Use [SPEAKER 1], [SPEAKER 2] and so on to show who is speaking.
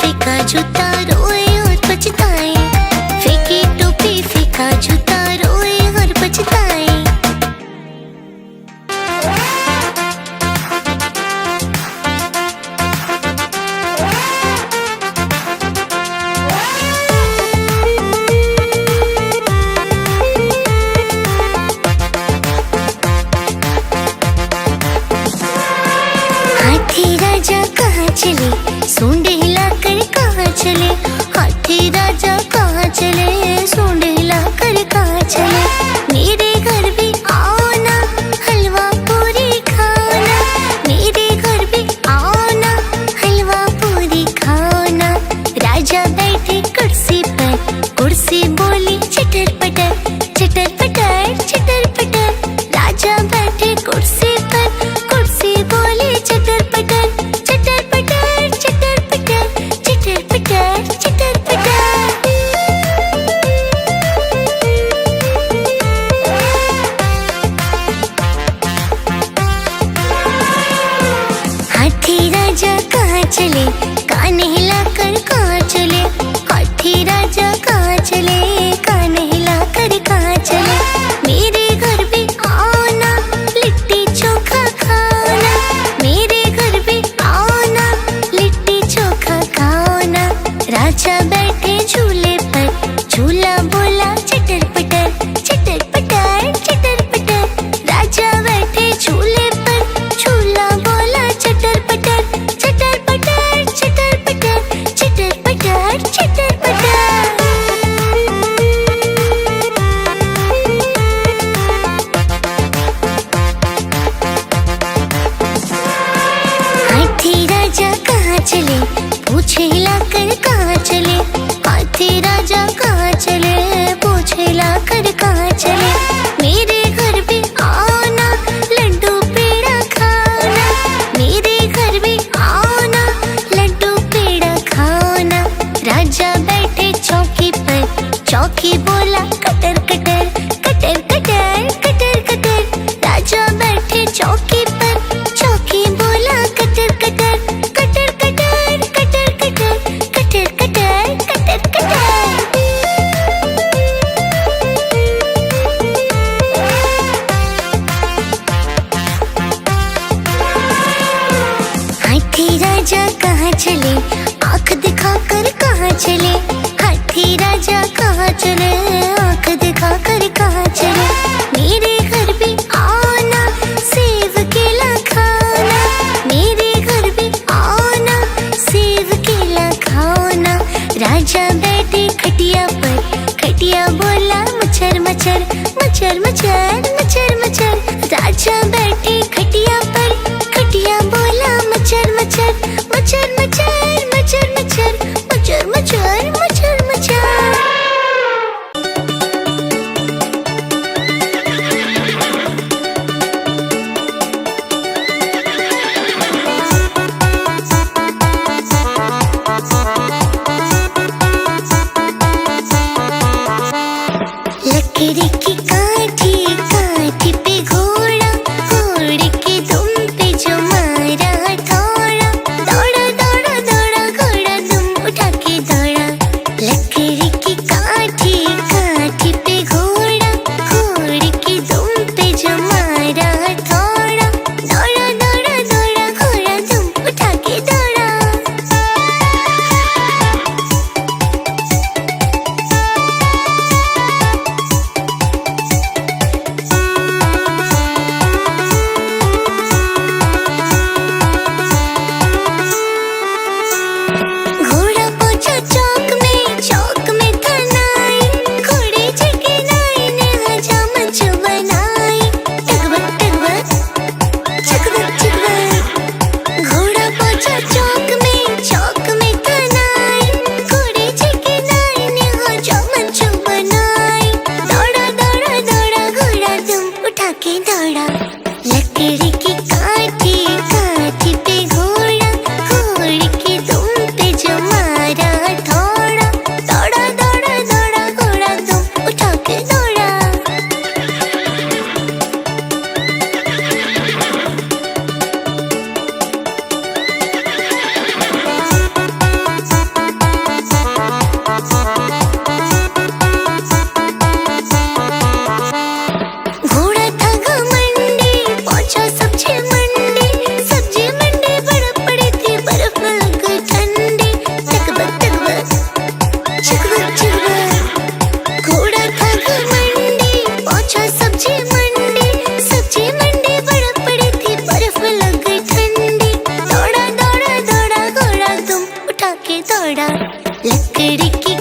[SPEAKER 1] फेंका जूता रोए और पछताए, फेंकी टोपी फेंका जूता रोए और पछताए। हाथी राजा कहाँ चले, सूंड हिलाकर कहाँ चले, हाथी राजा कहाँ चले, सूंड हिलाकर कहाँ चले। मेरे घर भी आओ ना, हलवा पूरी खाओ ना, मेरे घर भी आओ ना, हलवा पूरी खाओ ना। राजा बैठे कुर्सी पर, कुर्सी बोली चटर पटर, चटर पटर, चटर पटर। राजा बैठे कुर्सी पर, कुर्सी बोली चटर पटर, चटर पटर, चटर पटर, चटर पटर, चटर पटर। हाथी राजा कहाँ चले, कान हिलाकर कहाँ चले, हाथी राजा कहाँ चले, कान हिलाकर कहाँ चले। मेरे घर भी आओ ना, लिट्टी चोखा खाओ ना, मेरे घर भी आओ ना, लिट्टी चोखा खाओ ना। राजा बैठे झूले पर, झूला बोला चटर पटर, चटर पटर, चटर पटर। राजा बैठे झूले पर, झूला बोला चटर पटर, चटर पटर, चटर पटर, चटर पटर, चटर पटर। हाथी राजा कहाँ चले, पूछ हिलाकर कहाँ चले, हाथी राजा कहाँ चले, पूछ हिलाकर कहाँ चले। मेरे घर भी आओ ना, लड्डू पेड़ा खाओ ना, मेरे घर भी आओ ना, लड्डू पेड़ा खाओ ना। राजा बैठे चौकी पर, चौकी बोला कटर कटर, कटर कटर, कटर कटर। राजा बैठे चौकी पर, चौकी बोला कटर कटर, कटर कटर, कटर कटर, कटर कटर, कटर कटर। हाथी राजा कहाँ चले, आँख दिखाकर कहाँ चले, हाथी राजा कहाँ चले, आँख दिखाकर कहाँ चले। मेरे घर भी आओ ना, सेब केला खाओ ना, मेरे घर भी आओ ना, सेब केला खाओ ना। राजा बैठे खटिया पर, खटिया बोला मच्छर मच्छर, मच्छर मच्छर, मच्छर मच्छर। राजा बैठे खटिया पर, खटिया बोला मच्छर मच्छर, मच्छर मच्छर, मच्छर मच्छर, मच्छर मच्छर, मच्छर मच्छर। लकड़ी की काठी, काठी पे घोड़ा, घोड़े के दुम पे जो मारा थोड़ा, दौड़ा दौड़ा दौड़ा के दौड़ा, लकड़ी की